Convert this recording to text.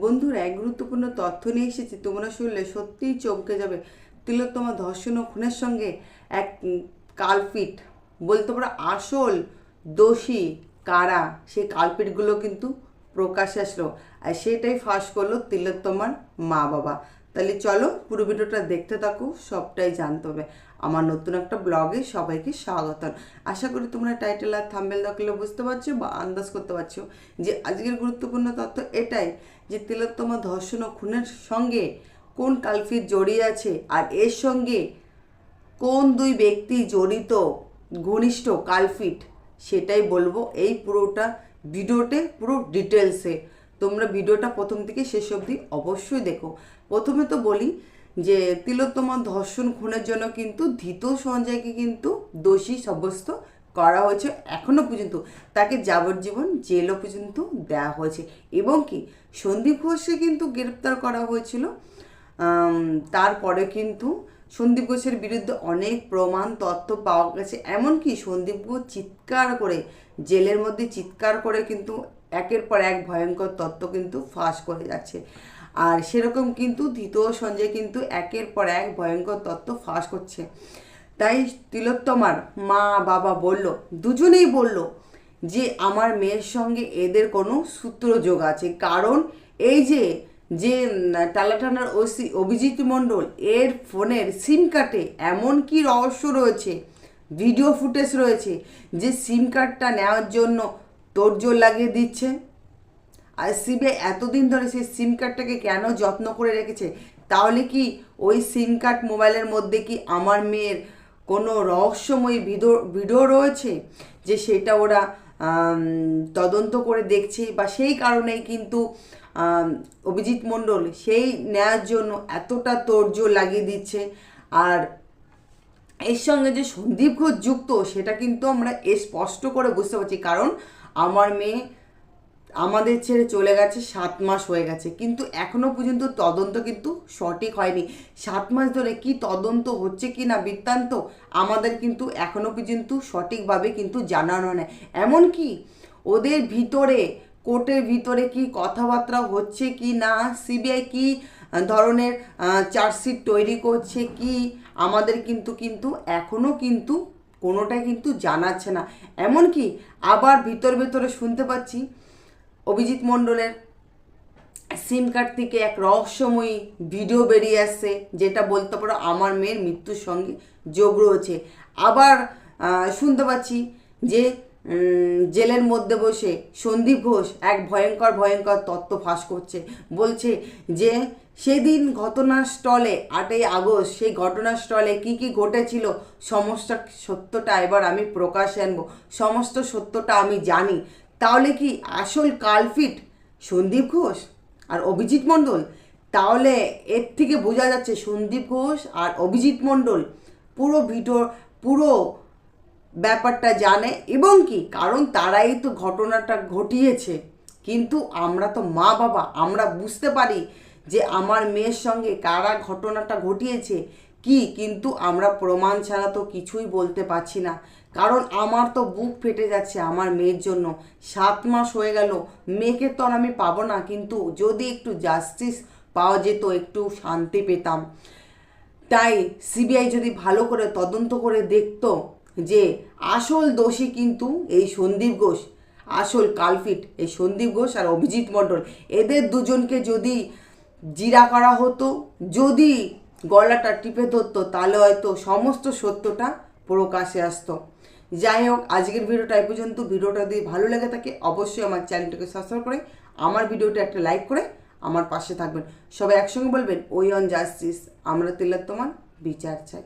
বন্ধুরা, এক গুরুত্বপূর্ণ তথ্য নিয়ে এসেছি। তোমরা শুনলে সত্যিই চমকে যাবে। তিলোত্তমা ধর্ষণ ও খুনের সঙ্গে এক কালপিট, বলতে পারো আসল দোষী কারা, সেই কালপিটগুলো কিন্তু প্রকাশ্যে আসলো। আর সেটাই ফাঁস করলো তিলোত্তমার মা বাবা। তাহলে চলো পুরো ভিডিওটা দেখতে থাকো, সবটাই জানতে হবে। আমার নতুন একটা ব্লগে সবাইকে স্বাগতম। আশা করি তোমরা টাইটেল আর থাম্বনেল দেখলে বুঝতে পারছো বা আন্দাজ করতে পারছো যে আজকের গুরুত্বপূর্ণ তথ্য এটাই যে তিলোত্তমা ধর্ষণ ও খুনের সঙ্গে কোন কালপিট জড়িয়ে আছে, আর এর সঙ্গে কোন দুই ব্যক্তি জড়িত ঘনিষ্ঠ কালপিট, সেটাই বলবো এই পুরোটা ভিডিওতে, পুরো ডিটেলসে। তোমরা ভিডিওটা প্রথম থেকে শেষ অবধি অবশ্যই দেখো। প্রথমে তো বলি যে তিলোত্তমা ধর্ষণ খুনের জন্য কিন্তু ধৃত সঞ্জয়কে কিন্তু দোষী সাব্যস্ত করা হয়েছে। এখনও পর্যন্ত তাকে যাবজ্জীবন জেলও পর্যন্ত দেওয়া হয়েছে, এবং কি সন্দীপ ঘোষকে কিন্তু গ্রেপ্তার করা হয়েছিল। তারপরে কিন্তু সন্দীপ ঘোষের বিরুদ্ধে অনেক প্রমাণ তথ্য পাওয়া গেছে। এমনকি সন্দীপ ঘোষ চিৎকার করে, জেলের মধ্যে চিৎকার করে কিন্তু একের পর এক ভয়ঙ্কর তথ্য কিন্তু ফাঁস করে যাচ্ছে। আর সেরকম কিন্তু ধৃত সঞ্জয় কিন্তু একের পর এক ভয়ঙ্কর তথ্য ফাঁস করছে। তাই তিলোত্তমার মা বাবা বলল, দুজনেই বলল যে আমার মেয়ের সঙ্গে এদের কোনো সূত্রযোগ আছে। কারণ এই যে যে টালাটানার ওসি অভিজিৎ মণ্ডল, এর ফোনের সিম কার্ডে এমন কি রহস্য রয়েছে, ভিডিও ফুটেজ রয়েছে, যে সিম কার্ডটা নেওয়ার জন্য তোড়জোড় লাগিয়ে দিচ্ছে। আর সিবিআই এতদিন ধরে সেই সিম কার্ডটাকে কেন যত্ন করে রেখেছে? তাহলে কি ওই সিম কার্ড মোবাইলের মধ্যে কি আমার মেয়ের কোনো রহস্যময়ী ভিডিও রয়েছে, যে সেটা ওরা তদন্ত করে দেখছে? বা সেই কারণেই কিন্তু অভিজিৎ মণ্ডল সেই নেয়ার জন্য এতটা তোড়জোড় লাগিয়ে দিচ্ছে। আর এর সঙ্গে যে সন্দীপ ঘোষ যুক্ত, সেটা কিন্তু আমরা স্পষ্ট করে বুঝতে পারছি। কারণ আমার মেয়ে আমাদের ছেড়ে চলে গেছে, 7 মাস হয়ে গেছে, কিন্তু এখনও পর্যন্ত তদন্ত কিন্তু সঠিক হয়নি। 7 মাস ধরে কি তদন্ত হচ্ছে কি না বৃত্তান্ত আমাদের কিন্তু এখনও পর্যন্ত সঠিকভাবে কিন্তু জানানো নেই। এমনকি ওদের ভিতরে, কোর্টের ভিতরে কি কথাবার্তা হচ্ছে কি না, সিবিআই কি ধরনের চার্জশিট তৈরি করছে কি, আমাদের কিন্তু এখনও কিন্তু কোনোটাই কিন্তু জানাচ্ছে না। এমনকি আবার ভিতরে শুনতে পাচ্ছি অভিজিৎ মণ্ডলের সিম কার্ড থেকে এক রহস্যময়ী ভিডিও বেরিয়ে আসছে, যেটা বলতে পারো আমার মেয়ের মৃত্যুর সঙ্গে যোগ রয়েছে। আবার শুনতে পাচ্ছি যে জেলের মধ্যে বসে সন্দীপ ঘোষ এক ভয়ঙ্কর তথ্য ফাঁস করছে। বলছে যে সেদিন ঘটনাস্থলে 8ই আগস্ট, সেই ঘটনাস্থলে কি ঘটেছিল সমস্ত সত্যটা এবার আমি প্রকাশ্যে আনবো, সমস্ত সত্যটা আমি জানি। তাহলে কি আসল কালপিট সন্দীপ ঘোষ আর অভিজিৎ মণ্ডল? তাহলে এর থেকে বোঝা যাচ্ছে সন্দীপ ঘোষ আর অভিজিৎ মণ্ডল পুরো ব্যাপারটা জানে, এবং কি কারণ তারাই তো ঘটনাটা ঘটিয়েছে। কিন্তু আমরা তো মা বাবা, আমরা বুঝতে পারি যে আমার মেয়ের সঙ্গে কারা ঘটনাটা ঘটিয়েছে কি, কিন্তু আমরা প্রমাণ ছাড়া তো কিছুই বলতে পারছি না। কারণ আমার তো বুক ফেটে যাচ্ছে আমার মেয়ের জন্য। 7 মাস হয়ে গেল, মেয়েকে তো আর আমি পাবো না, কিন্তু যদি একটু জাস্টিস পাওয়া যেত, একটু শান্তি পেতাম। তাই সিবিআই যদি ভালো করে তদন্ত করে দেখতো যে আসল দোষী কিন্তু এই সন্দীপ ঘোষ, আসল কালপিট এই সন্দীপ ঘোষ আর অভিজিৎ মণ্ডল, এদের দুজনকে যদি জিরা করা হতো, যদি গলাটা টিপে ধরতো, তাহলে হয়তো সমস্ত সত্যটা প্রকাশে আসতো। যাই হোক, আজকের ভিডিওটা এই পর্যন্ত। ভিডিওটা যদি ভালো লেগে থাকে অবশ্যই আমার চ্যানেলটাকে সাবস্ক্রাইব করে আমার ভিডিওটা একটা লাইক করে আমার পাশে থাকবেন। সবাই একসঙ্গে বলবেন, ওই অন জাস্টিস, আমরা তিলোত্তমার বিচার চাই।